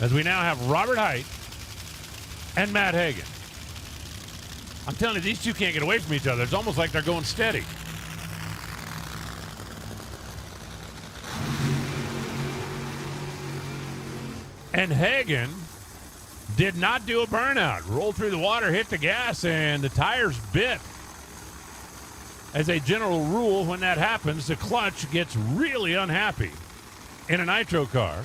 as we now have Robert Hight and Matt Hagan. I'm telling you, these two can't get away from each other. It's almost like they're going steady. And Hagan did not do a burnout. Rolled through the water, hit the gas, and the tires bit. As a general rule, when that happens, the clutch gets really unhappy in a nitro car.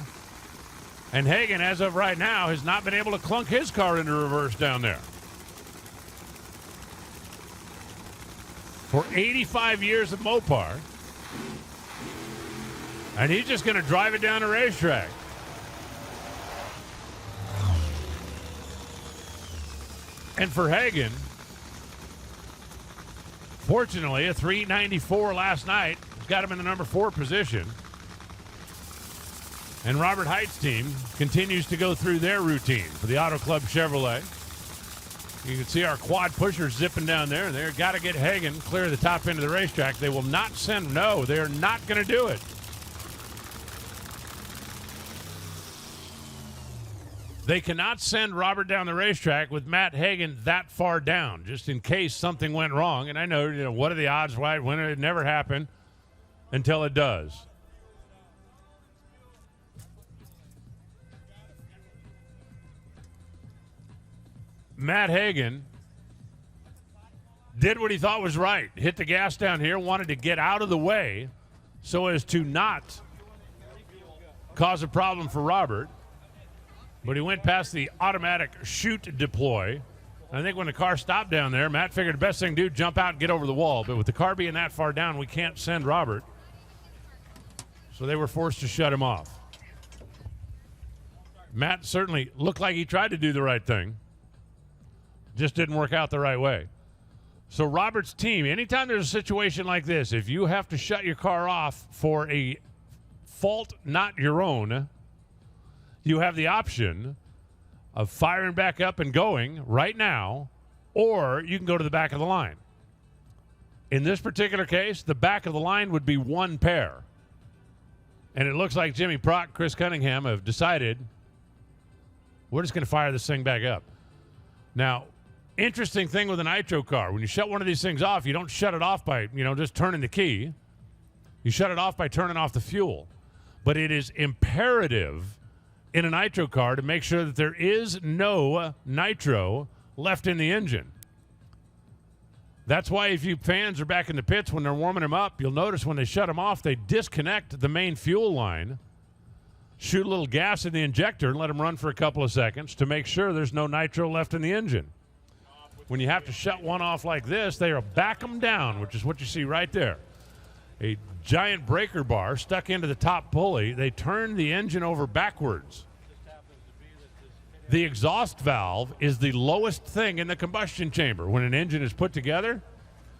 And Hagan, as of right now, has not been able to clunk his car into reverse down there. For 85 years of Mopar. And he's just going to drive it down the racetrack. And for Hagan, fortunately, a 394 last night has got him in the number 4 position. And Robert Hight's team continues to go through their routine for the Auto Club Chevrolet. You can see our quad pushers zipping down there, and they've got to get Hagan clear of the top end of the racetrack. They will not send, no, they are not going to do it. They cannot send Robert down the racetrack with Matt Hagan that far down, just in case something went wrong. And I know, what are the odds, right? When it never happened until it does. Matt Hagan did what he thought was right. Hit the gas down here, wanted to get out of the way so as to not cause a problem for Robert. But he went past the automatic chute deploy. I think when the car stopped down there, Matt figured the best thing to do, jump out and get over the wall. But with the car being that far down, we can't send Robert. So they were forced to shut him off. Matt certainly looked like he tried to do the right thing. Just didn't work out the right way. So Robert's team, anytime there's a situation like this, if you have to shut your car off for a fault not your own, you have the option of firing back up and going right now, or you can go to the back of the line. In this particular case, the back of the line would be one pair. And it looks like Jimmy Prock, Chris Cunningham have decided we're just going to fire this thing back up. Now, interesting thing with a nitro car, when you shut one of these things off, you don't shut it off by, just turning the key. You shut it off by turning off the fuel. But it is imperative in a nitro car to make sure that there is no nitro left in the engine. That's why if you fans are back in the pits when they're warming them up, you'll notice when they shut them off, they disconnect the main fuel line, shoot a little gas in the injector, and let them run for a couple of seconds to make sure there's no nitro left in the engine. When you have to shut one off like this, they are back them down, which is what you see right there. A giant breaker bar stuck into the top pulley. They turn the engine over backwards. The exhaust valve is the lowest thing in the combustion chamber when an engine is put together.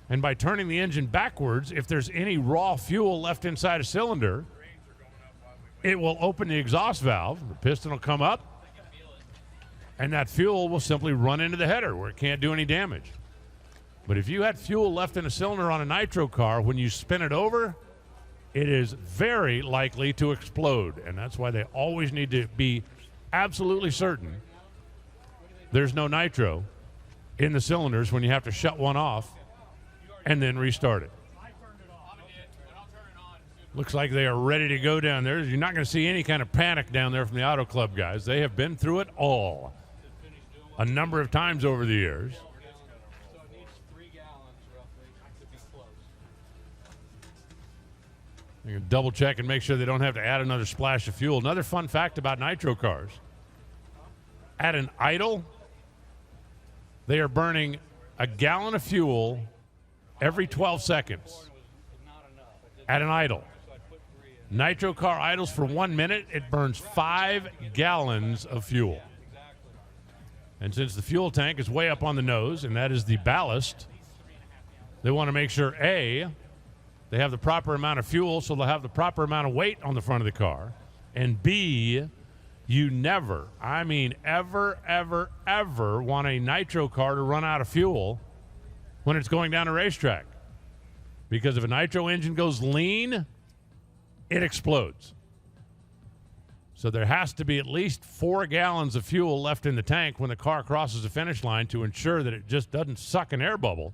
And by turning the engine backwards, if there's any raw fuel left inside a cylinder, it will open the exhaust valve. The piston will come up, and that fuel will simply run into the header where it can't do any damage. But if you had fuel left in a cylinder on a nitro car, when you spin it over, it is very likely to explode. And that's why they always need to be absolutely certain there's no nitro in the cylinders when you have to shut one off and then restart it. Looks like they are ready to go down there. You're not going to see any kind of panic down there from the Auto Club guys. They have been through it all a number of times over the years. You can double check and make sure they don't have to add another splash of fuel. Another fun fact about nitro cars. At an idle, they are burning a gallon of fuel every 12 seconds. At an idle. Nitro car idles for 1 minute, it burns 5 gallons of fuel. And since the fuel tank is way up on the nose, and that is the ballast, they want to make sure, A, they have the proper amount of fuel, so they'll have the proper amount of weight on the front of the car. And B, you never, I mean ever, ever, ever want a nitro car to run out of fuel when it's going down a racetrack. Because if a nitro engine goes lean, it explodes. So there has to be at least 4 gallons of fuel left in the tank when the car crosses the finish line to ensure that it just doesn't suck an air bubble.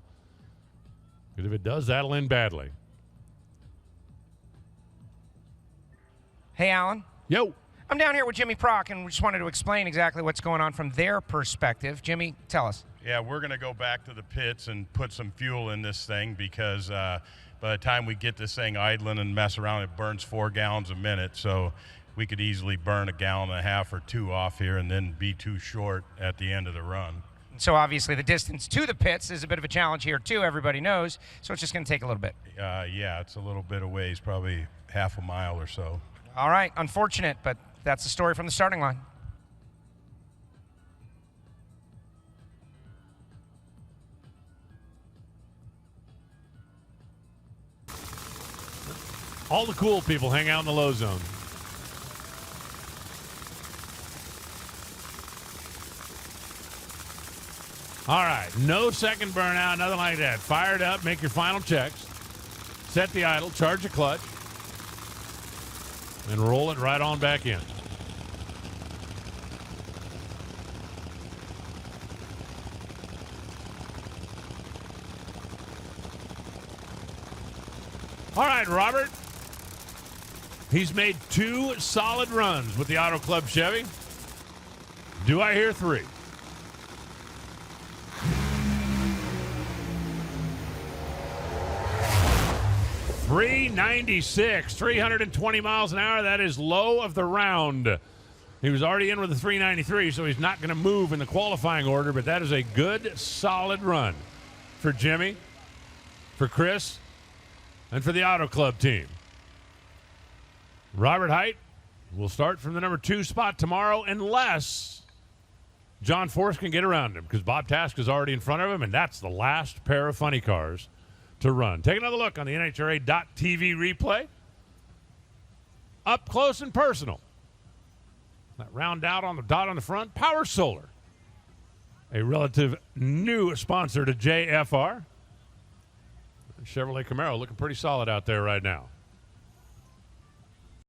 Because if it does, that'll end badly. Hey, Alan. Yo. I'm down here with Jimmy Prock, and we just wanted to explain exactly what's going on from their perspective. Jimmy, tell us. Yeah, we're going to go back to the pits and put some fuel in this thing because by the time we get this thing idling and mess around, it burns 4 gallons a minute. So we could easily burn 1.5 gallons or 2 off here and then be too short at the end of the run. So obviously the distance to the pits is a bit of a challenge here too, everybody knows. So it's just going to take a little bit. Yeah, it's a little bit of ways, probably half a mile or so. All right, unfortunate, but that's the story from the starting line. All the cool people hang out in the low zone. All right, no second burnout, nothing like that. Fire it up, make your final checks, set the idle, charge the clutch, and roll it right on back in. All right, Robert. He's made 2 solid runs with the Auto Club Chevy. Do I hear 3? .396, 320 miles an hour. That is low of the round. He was already in with a 393, so he's not going to move in the qualifying order, but that is a good, solid run for Jimmy, for Chris, and for the Auto Club team. Robert Hight will start from the number 2 spot tomorrow unless John Force can get around him, because Bob Task is already in front of him, and that's the last pair of funny cars to run. Take another look on the NHRA.TV replay. Up close and personal. That round out on the dot on the front, Power Solar, a relative new sponsor to JFR. Chevrolet Camaro looking pretty solid out there right now.